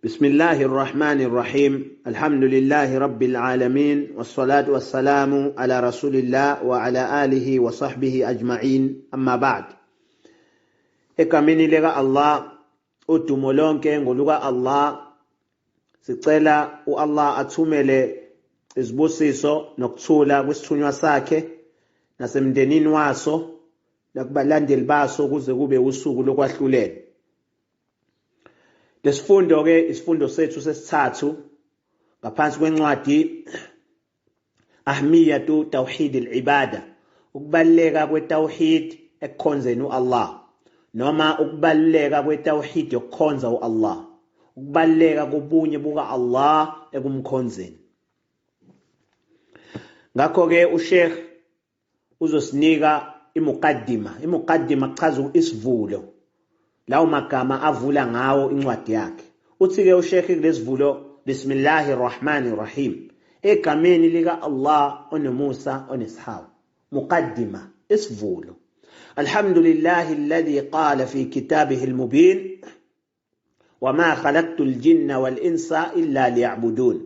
بسم الله الرحمن الرحيم الحمد لله رب العالمين والصلاة والسلام على رسول الله وعلى آله وصحبه أجمعين أما بعد egameni lika Allah udumo lonke ngoluka Allah sicela uAllah athumele izibusiso nokuthula kwisithunywa sakhe nasemndenini waso nakubalandeli baso kuze kube usuku lokwahlulela. Lesifundo ke isifundo sethu sesithathu ngaphansi kwencwadi Ahmiyatu Tawhid al-Ibada, ukubaleka kwetawhid ekukhonzeni uAllah noma ukubaleka kwetawhid yokukhonza uAllah, ukubaleka kobunye buka Allah ekumkhonzeni. Ngakho ke uSheikh uzosinika imuqaddima kuchaza isivulo lawo magama avula ngawo incwadi yakhe. Uthi ke uSheikh kulesivulo Bismillahir Rahmanir Rahim, egameni lika Allah onomusa onesihawu. Muqaddima, isivulo. Alhamdulillahi alladhi qala fi kitabihi al-mubin wama khalaqtul jinna wal insa illa liya'budun.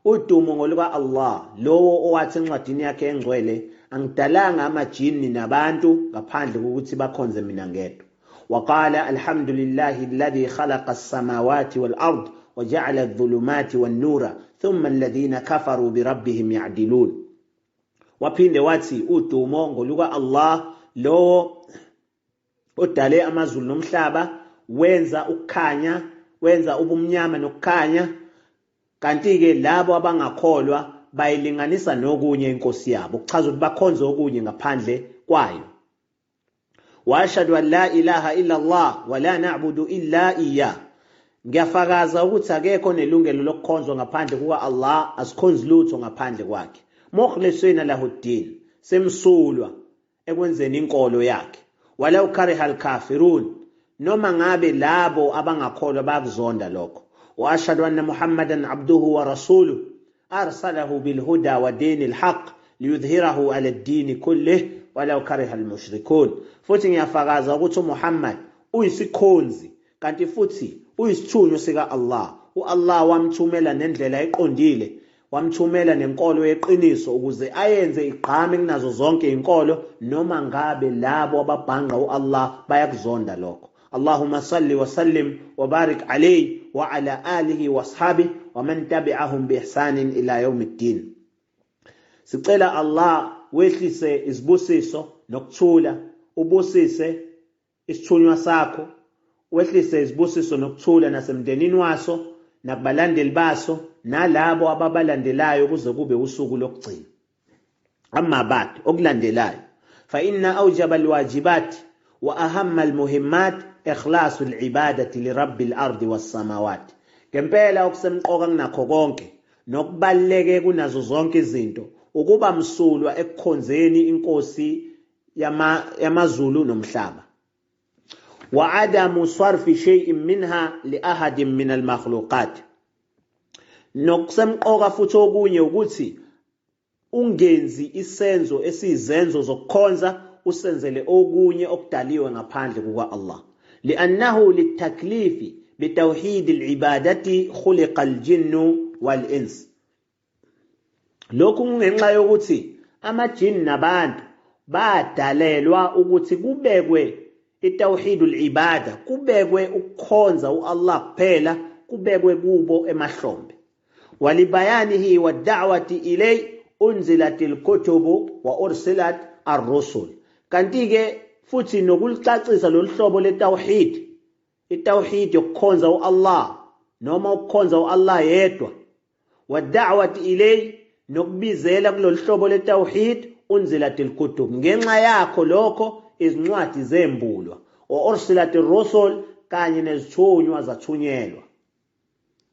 Udumo ngoluka Allah lowo owathi encwadini yakhe engcwele, angidalanga amajini nabantu ngaphandle kokuthi bakhonze mina ngedwa. وقال الحمد لله الذي خلق السماوات والأرض وجعل الظلمات والنور ثم الذين كفروا بربهم يعدلون. وphinde wathi udumo ngoluka Allah lo odale amazulu nomhlaba, wenza ukukhanya, wenza ubumnyama nokukhanya, kanti ke labo abangakholwa bayilinganisa nokunye inkosi yabo, kuchaza ukuthi bakhonza okunye ngaphandle kwayo. واشهد ان لا اله الا الله ولا نعبد الا اياه. Ngiyafakaza ukuthi akekho nelungelo lokukhonzwa ngaphandle kuka Allah, asikhonzi lutho ngaphandle kwakhe. Mukhlisina lahuddin, semsulwa ekwenzeni inkolo yakhe. Walau karihal kafirun, noma ngabe labo abangakholwa bakuzonda lokho. Wa ashhadu anna Muhammadan abduhu wa rasuluhu arsalahu bil huda wa dinil haqq liyudhhirahu ala ad-din kullih walau kariha al-mushrikun. Futhi ngiyafakaza ukuthi uMuhammad uyisikhonzi kanti futhi uyisithunywa sika Allah. uAllah wamthumela nendlela eqondile, wamthumela nenkolo yeqiniso ukuze ayenze igqame kunazo zonke inkolo, noma ngabe labo ababhanga uAllah bayakuzonda lokho. Allahumma salli wa sallim wa barik alayhi wa ala alihi wa ashabihi wa man tabi'ahum bi ihsanin ila yawmiddin. Sicela Allah wehlise isibusiso nokuthula, ubusise isithunywa sakho, wehlise isibusiso nokuthula nasemndenini waso nakubalandeli baso nalabo ababalandelayo kuze kube usuku lokugcina. Amma ba'd, okulandelayo, fa inna awjaba alwajibat wa ahamma almuhimmat ikhlasu alibadati lirabbil ardi was samawati. Ngempela okusemqoka kunakho konke nokubaleke kunazo zonke izinto ukuba msulwa ekukhonzeni inkosi yamazulu nomhlaba. Wa adamu sarfi shay'in minha li ahadin min al-makhluqat. Nokusemqoka futhi okunye ukuthi ungenzi isenzo esizenzo zokukhonza usenzele okunye okudaliwe ngaphandle kuka Allah. Li'annahu litaklifi bitawhid al-ibadati khuliqa al-jinnu wal-ins. Lokhu ngenxa yokuthi amajini nabantu badalelwa ukuthi kubekwe itawhidul ibada, kubekwe ukukhonza uAllah kuphela, kubekwe kubo emahlombe. Walibayanihi wad'awati ilay unzilatil kutubu wa ursilat ar-rusul. Kanti ke futhi nokulicacisa loluhlobo letawhid, itawhid yokukhonza uAllah noma ukukhonza uAllah yedwa, wad'awati ilay nokubizela kulolu hlobo letawhid unzilatil kutub, ngenxa yakho lokho izincwadi zembulwa, wa ursilatir rusul, kanye nezithunywa zathunyelwa.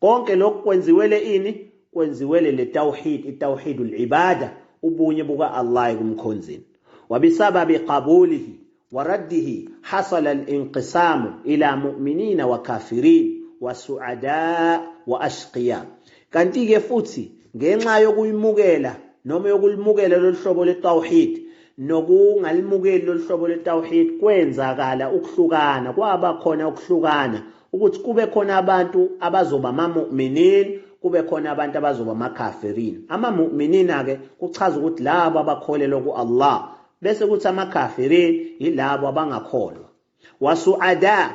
Konke lokhu kwenziwele ini? Kwenziwele letawhid, itawhidul ibada, ubunye buka Allah ekumkhonzeni. Wa bisababi qabulihi wa raddihi hasala al-inqisamu ila mu'minina wa kafirin wa su'ada wa ashqiya. Kanti ke futhi ngenxa yokuyimukela noma yokulimukela lolu hlobo letawhid nokungalimukeli lohlobo letawhid kwenzakala ukuhlukana, kwaba khona ukuhlukana ukuthi kube khona abantu abazoba amamu'minin, kube khona abantu abazoba amakhafirin. Amamu'minina ke kuchaza ukuthi labo abakholelwa ku-Allah, bese kuthi amakhafirin yilabo abangakholwa. Wasu'ada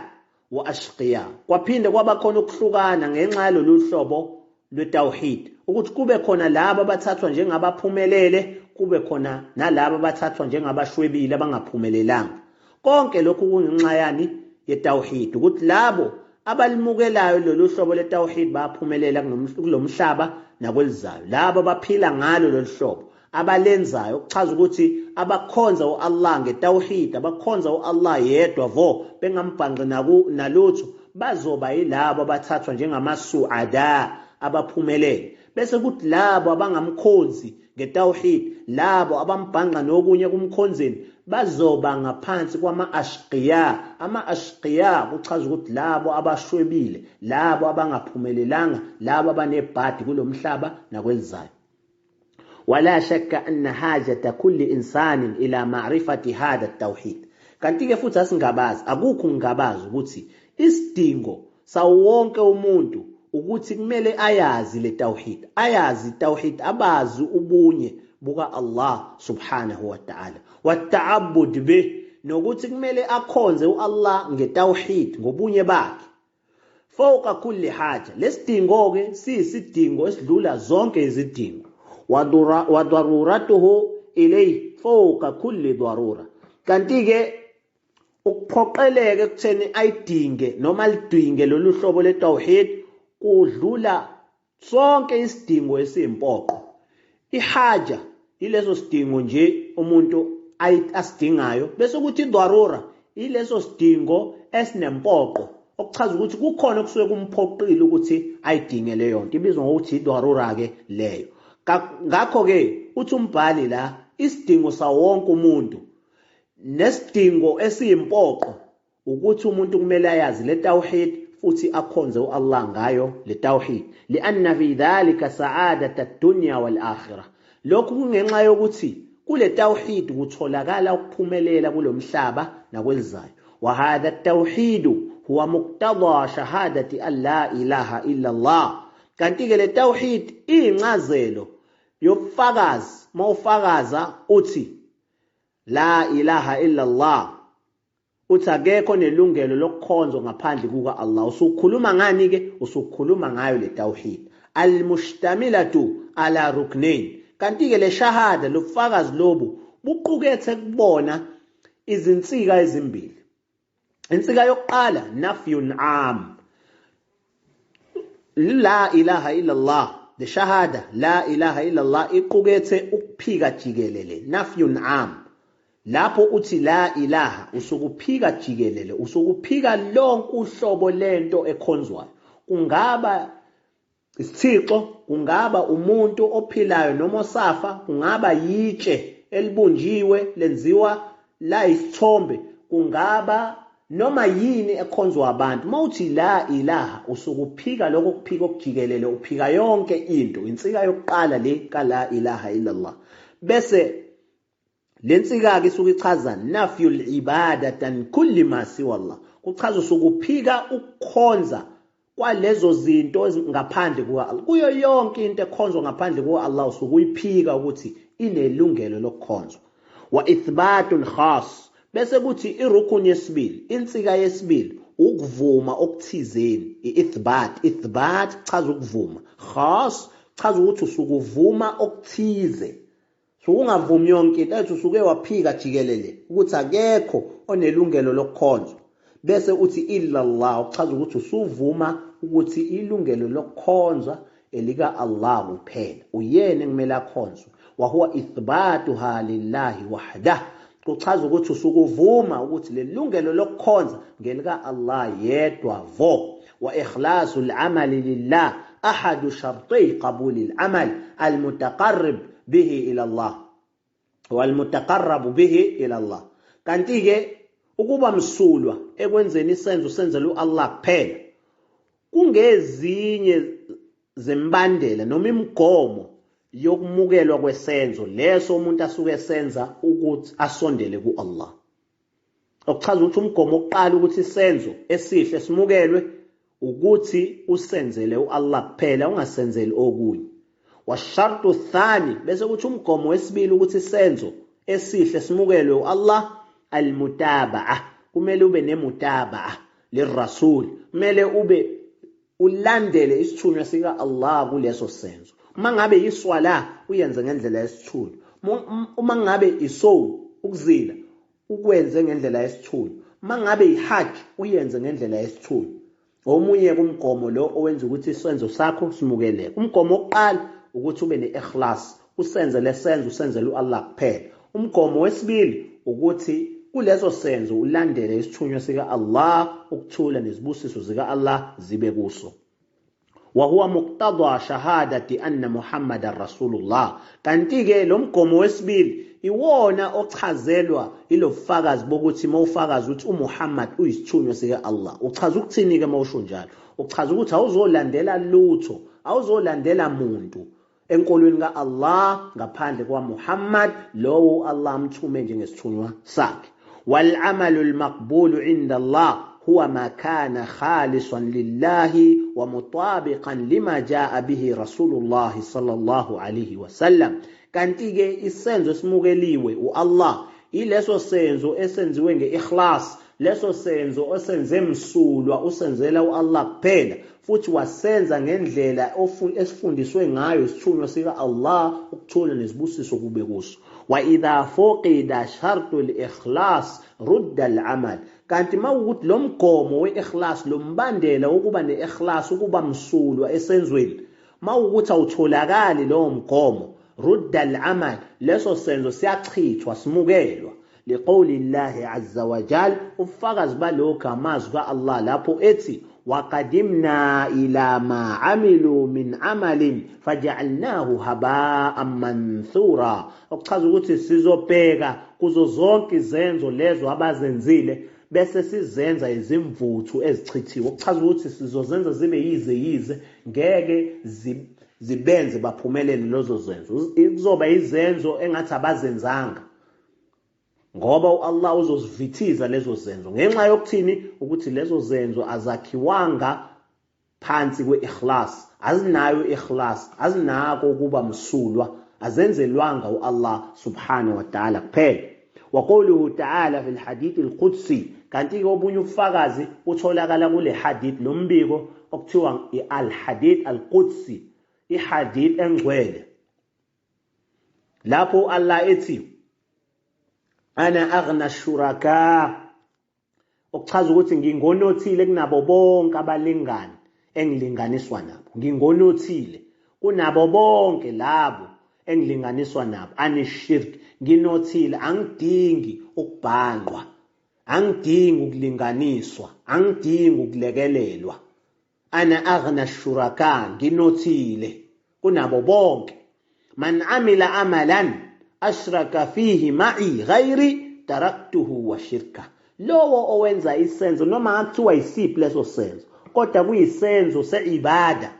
wa ashqiya, kwaphinde kwaba khona ukuhlukana ngenxa yalolu hlobo lwetawhid, ukuthi kube khona labo abathathwa njengabaphumelele, kube khona nalabo abathathwa njengabashwebile abangaphumelelanga. Konke lokhu kungenxa yani yetawhid, ukuthi labo abalimukelayo lolu hlobo letawhid bayaphumelela kulomhlaba nakwelizayo. Labo abaphila ngalo lolu hlobo abalenzayo, kuchaza ukuthi abakhonza uAllah ngetawhid, abakhonza uAllah yedwa vo bengambhanqi nalutho, bazoba yilabo abathathwa njengamasu'ada, abaphumelele. Bese kuthi labo abangamkhonzi ngetawhid, labo abambhanqa nokunye kumkhonzeni, bazoba ngaphansi kwama-ashqiya. Ama-ashqiya kuchaza ukuthi labo abashwebile, labo abangaphumelelanga, labo abanebhadi kulomhlaba nakwelizayo. ولا شك أن حاجة كل إنسان إلى معرفة هذا التوحيد. Kanti ke futhi asingabazi, akukho ngingabazi ukuthi isidingo sawonke umuntu ukuthi kumele ayazi le tawhid, ayazi tawhid, abazi ubunye buka Allah subhanahu wa ta'ala, wata'abbud bih, nokuthi kumele akhonze uAllah ngetawhid, ngobunye bakhe. Fawqa kulli haja, lesidingo ke siyisidingo esidlula zonke izidingo. Wadaruratuhu ilayhi fawqa kulli darura. Kanti ke ukuphoqeleka ekutheni ayidinge noma lidinge lolu hlobo letawhid kudlula sonke isidingo esiyimpoqo. Ihaja ileso sidingo nje umuntu asidingayo, bese ukuthi idarura ileso sidingo esinempoqo, okuchaza ukuthi kukhona okusuke kumphoqile ukuthi ayidinge leyo nto, ibizwa ngokuthi idarura ke leyo. Ngakho ke uthi umbhali la, isidingo sawonke umuntu nesidingo esiyimpoqo ukuthi umuntu kumele ayazi le tawhid futhi akhonze uAllah ngayo le tawhid, lianna fi dhalika sa'adat ad-dunya wal akhirah. Lokhu kungenxa yokuthi kule tawhid kutholakala ukuphumelela kulomhlaba nakwelizayo. Wa hadha at-tawhid huwa muqtada shahadati an la ilaha illa Allah. Kanti ke le tawhid incazelo yobufakazi, mawufakaza uthi la ilaha illa Allah, uthi akekho nelungelo lokukhonzwa ngaphandle kuka Allah, usukhuluma ngani ke? Usukhuluma ngayo le tawhid al-mushtamilatu ala ruknain. Kanti ke le shahada, lobufakazi lobu buqukethe kubona izinsika ezimbili. Insika yokuqala nafyun am, la ilaha illa Allah, the shahada la ilaha illa Allah iqukethe ukuphika jikelele, nafyun am. Lapho uthi la ilaha usukuphika jikelele, usukuphika lonke uhlobo lento ekhonzwayo, kungaba isithixo, kungaba umuntu ophilayo noma osafa, kungaba yitshe elibunjiwe lenziwa la isithombe, kungaba noma yini ekhonzwa abantu. Mawuthi la ilaha usukuphika lokho kuphika okujikelele, uphika yonke into. Insika yokuqala le ka la ilaha illallah. Bese lensika ke isuke ichaza nafyul ibadatan kulli ma siwa Allah, kuchaza usukuphika ukukhonza kwalezo zinto ngaphandle kuka Allah. Kuyo yonke into ekhonzwa ngaphandle kuka Allah usukuyiphika ukuthi inelungelo lokukhonzwa. Wa ithbatun khas, bese kuthi irukun yesibili, insika yesibili, ukuvuma okuthizeni. Ithbat chaza ukuvuma, khas chaza ukuthi usukuvuma okuthize, sokungavumi yonke into, ethi usuke waphika jikelele ukuthi akekho onelungelo lokukhonzwa. Bese uthi illa Allah, uchaza ukuthi usuvuma ukuthi ilungelo lokukhonzwa elika Allah kuphela, uyena kumele akhonzwe. Wa huwa ithbatuha lillahi wahdah, kuchaza ukuthi usukuvuma ukuthi lelungelo lokukhonza ngelika Allah yedwa vo. Wa ikhlasul amali lillah ahadu sharti qabuli al-amal al-mutaqarrib bihi ila Allah wal mutaqarrabu bihi ila Allah. Kanti ke ukuba msulwa ekwenzeni isenzo senzela uAllah kuphela kungezinye zembandela noma imigomo yokumukelwa kwesenzo leso umuntu asuke esenza ukuthi asondele ku-Allah. Okuchaza ukuthi umgomo oqala ukuthi isenzo esihle simukelwe ukuthi usenzele u-Allah kuphela ungasenzeli okunye. Washartu thani bese kuthi umgomo wesibili ukuthi isenzo esihle simukelwe u-Allah al-mutabaa, kumele ube nemutabaa lirasul, kumele ube ulandele isithunywa sika Allah kuleso senzo. Uma ngabe yiswala uyenze ngendlela yesithunywa, uma ngabe isoul ukuzila ukwenze ngendlela yesithunywa, uma ngabe ihajj uyenze ngendlela yesithunywa. Omunye kumgomo lo owenza ukuthi isenzo sakho simukeleke. Umgomo oqala ukuthi ube ne-ikhlas, usenze lesenzo usenzele u-Allah kuphela. Umgomo wesibili ukuthi kuleso senzo ulandele isithunywa sika Allah, ukuthula nezibusiso zika Allah zibe kuso. Wa huwa muqtada shahadati anna Muhammadar Rasulullah. Kanti-ke lo mgomo wesibili iwona ochazelwa ilofakazi bokuthi mawufakaza ukuthi uMuhammad uyisithunywa sika Allah. Uchaza ukuthini-ke mawusho njalo? Uchaza ukuthi awuzolandela lutho, awuzolandela muntu enkolweni ka-Allah ngaphandle kwaMuhammad lowo Allah amthume njengesithunywa sakhe. Wal amalul maqbulu inda Allah huwa ma kana khalisan lillahi wa mutabiqan lima jaa bihi Rasulullah sallallahu alayhi wasallam. Kanti-ke isenzo esimukeliwe u-Allah ileso senzo esenziwe nge-ikhlas, leso senzo osenze msulwa usenzela u-Allah kuphela, futhi wasenza ngendlela esifundiswe ngayo isithunywa sika Allah, ukuthula nezibusiso kube kuso. Wa idha fuqida shartu al-ikhlas rudda al-amal. Kanti mawukuthi lo mgomo we-ikhlas, lo mbandela wokuba ne-ikhlas, ukuba msulwa esenzweni, mawukuthi awutholakali lowo mgomo, rudda al-amal, leso senzo siyachithwa simukelwa. Liqawli Allahi azza wa jal, ufakazi balokhu amazwi ka-Allah lapho ethi وَقَدِمْنَا إِلَى مَا عَمِلُوا مِنْ عَمَلٍ فَجَعَلْنَاهُ هَبَاءً مَنْثُورًا. Okuchaza ukuthi sizobheka kuzo zonke izenzo lezo abazenzile bese sizenza izimvuthu ezichithiwe. Okuchaza ukuthi sizozenza zibe yize ngeke zibenze baphumelele lezo zenzo. Kuzoba izenzo engathi abazenzanga, ngoba u-Allah uzozivithiza lezo zenzo ngenxa yokuthini, ukuthi lezo zenzo azakhiwanga phansi kwe-ikhlas, azinayo ikhlas, azinako ukuba msulwa, azenzelwanga u-Allah subhanahu wa ta'ala kuphela. Wa qawluhu ta'ala fil hadith al-qudsi, kanti-ke obunye ubufakazi utholakala kule hadith lombiko okuthiwa al-hadith al-qudsi, ihadith engcwele, lapho Allah ethi ana aghna shuraka, okuchaza ukuthi ngingonothile kunabo bonke abalingani engilinganiswa nabo. Ngingonothile kunabo bonke labo engilinganiswa nabo. Anishirk, nginothile, angidingi ukubhanqwa, angidingi ukulinganiswa, angidingi ukulekelelwa. Ana aghna shuraka, nginothile kunabo bonke. Man amila amalan ashraka fihi ma'i ghairi taraktuhu wa shirka. Lowo owenza isenzo noma akuthiwa isiphi leso senzo, kodwa kuyisenzo seibada,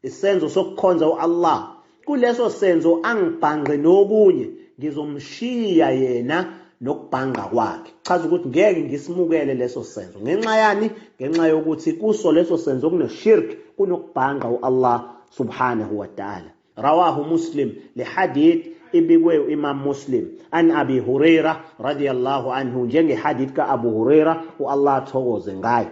isenzo sokukhonza u-Allah, kuleso senzo angibhanqe nokunye, ngizomshiya yena nokubhanqa kwakhe. Chaza ukuthi ngeke ngisimukele leso senzo. Ngenxa yani? Ngenxa yokuthi kuso leso senzo kuneshirk, kunokubhanqa u-Allah subhanahu wa ta'ala. Rawahu Muslim, li hadith ibikwe Imam Muslim an Abi Hurairah radiyallahu anhu, njenge hadith ka Abu Hurairah u-Allah athokoze ngayo.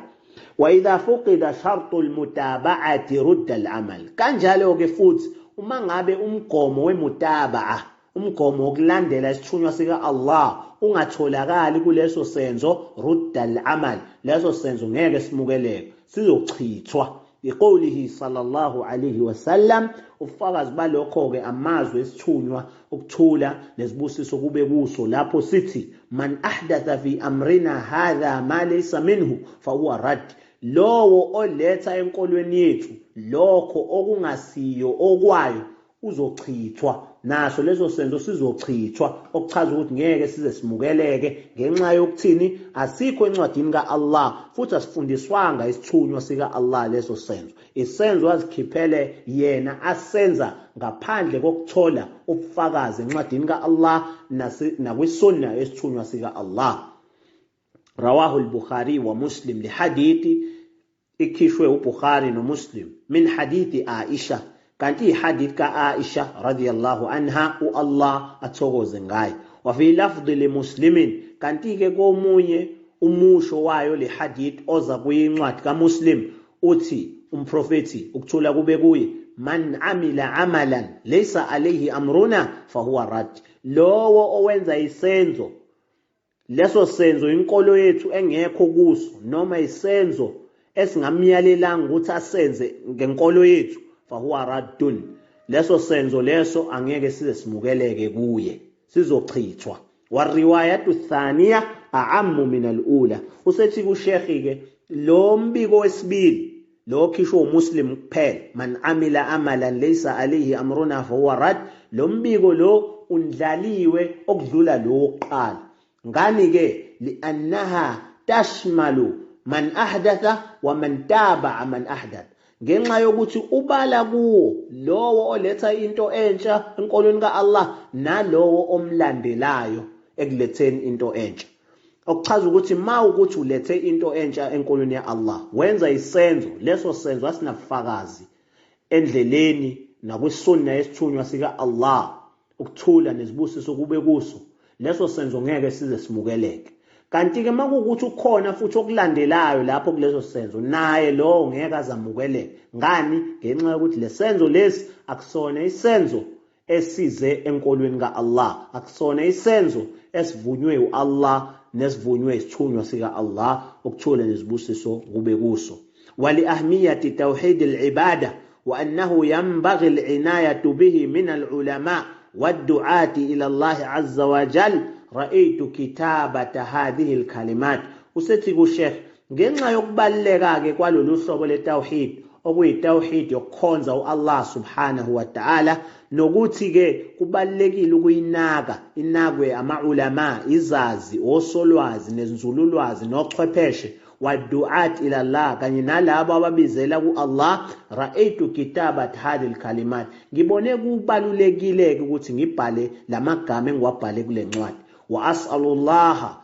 Wa idha fuqida shartu al-mutaba'ati rudda al-amal. Kanjalo-ke futhi uma ngabe umgomo wemutaba'a, umgomo wokulandela isithunywa sika Allah ungatholakali kuleso senzo, rudda al-amal, leso senzo ngeke simukeleke, sizochithwa. Liqawlihi sallallahu alayhi wasallam, ufakazi balokho-ke amazwi esithunywa ukuthula nezibusiso kube kuso lapho sithi man ahdatha fi amrina hadha ma laysa minhu fahuwa rad. Lowo oletha enkolweni yethu lokho okungasiyo okwayo uzochithwa, naso leso senzo sizochithwa, okuchaza ukuthi ngeke size simukeleke ngenxa yokuthini asikho encwadini ka-Allah futhi asifundiswanga isithunywa sika-Allah leso senzo. Isenzo azikhiphele yena asenza ngaphandle kokuthola ubufakazi encwadini ka-Allah nakwisunna yesithunywa sika-Allah. Rawahu al-Bukhari wa Muslim, lihadithi ikhishwe uBukhari noMuslim min hadithi Aisha, kanti ihadith ka-Aisha radhiyallahu anha Allah athokoze ngayo. Wa fi lafdhi li Muslimin, kanti-ke komunye umusho wayo le hadith oza kuyincwadi kaMuslim uthi umprofethi ukuthula kube kuye, man amila amalan laysa alayhi amruna fahuwa rad, lowo owenza isenzo leso senzo inkolo yethu engekho kuso noma isenzo esingamyalelanga ukuthi asenze ngenkolo yethu, fahuwa raddun, leso senzo leso angeke size simukeleke kuye, sizochithwa. Wariwayatu thaniya a'ammu min al-ula, usethi kushekhi-ke lo mbiko wesibili lo khishwe uMuslim kuphela, man amila amalan laysa alayhi amruna fahuwa rad, lo mbiko lo undlaliwe okudlula lo wokuqala. Ngani-ke? Li'annaha tashmalu man ahdatha wa man taba'a man ahdath, ngenxa yokuthi ubala kuwo lowo oletha into entsha enkolweni ka-Allah nalowo omlandelayo ekuletheni into entsha. Okuchaza ukuthi ma ukuthi ulethe into entsha enkolweni ya-Allah, wenza isenzo, leso senzo asinabufakazi endleleni nakwisunna yesithunywa sika-Allah, ukuthula nezibusiso kube kuso, leso senzo ngeke size simukeleke. Kanti-ke makuwukuthi ukhona futhi okulandelayo lapho kuleso senzo, naye lowo ngeke azamukeleke. Ngani? Ngenxa yokuthi le senzo lesi akusona isenzo esize enkolweni ka-Allah, akusona isenzo esivunywe u-Allah nesivunywe isithunywa sika-Allah, ukuthula nezibusiso kube kuso. Wali ahmiyati tawhid al-ibada wa annahu yanbaghi al-inayatu bihi min al-ulama wad-du'ati ila Allah azza wa jal, ra'aytu kitabata hadhihi al-kalimat. Usethi kuSheikh, ngenxa yokubaluleka-ke kwalolu hlobo letawhid, okuyitawhid yokukhonza u-Allah subhanahu wa ta'ala, nokuthi-ke kubalulekile ukuyinaka, inakwe ama-ulama, izazi, osolwazi, nenzululwazi, nochwepheshe, waduat ila Allah, kanye nalabo ababizela ku-Allah. Ra'aytu kitabat hadhihi al-kalimat, ngibone kubalulekile-ke ukuthi ngibhale lamagama engiwabhale kule ncwadi. Wa as'alullaha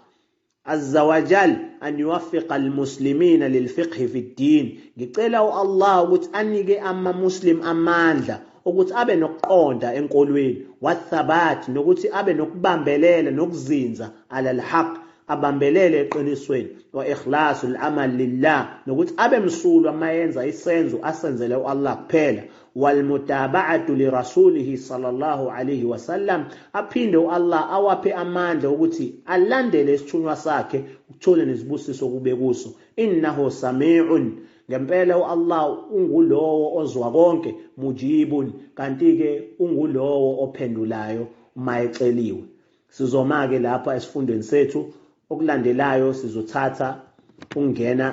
azza wa jal an yuwaffiqa al-muslimina lil-fiqh fi ad-din, ngicela u-Allah ukuthi anike ama-muslim amandla ukuthi abe nokuqonda enkolweni, wathabat, nokuthi abe nokubambelela nokuzinza ala al-haq, abambelele eqinisweni, wa ikhlasul amal lillah, nokuthi abe msulwa mayenza isenzo asenzele u-Allah kuphela, wal mutaba'atu li rasulihi sallallahu alayhi wasallam, aphinde u-Allah awaphe amandla ukuthi alandele isithunywa sakhe, ukuthole nezibusiso kube kuso. Innahu sami'un, ngempela u-Allah ungulowo ozwa konke, mujibun, kanti-ke ungulowo ophendulayo uma eceliwe. Sizoma-ke lapha esifundweni sethu okulandelayo,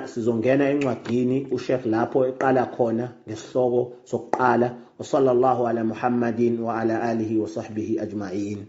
sizongena encwadini uSheikh lapho eqala khona ngesihloko sokuqala. Wa sallallahu ala Muhammadin wa ala alihi wa sahbihi ajma'in.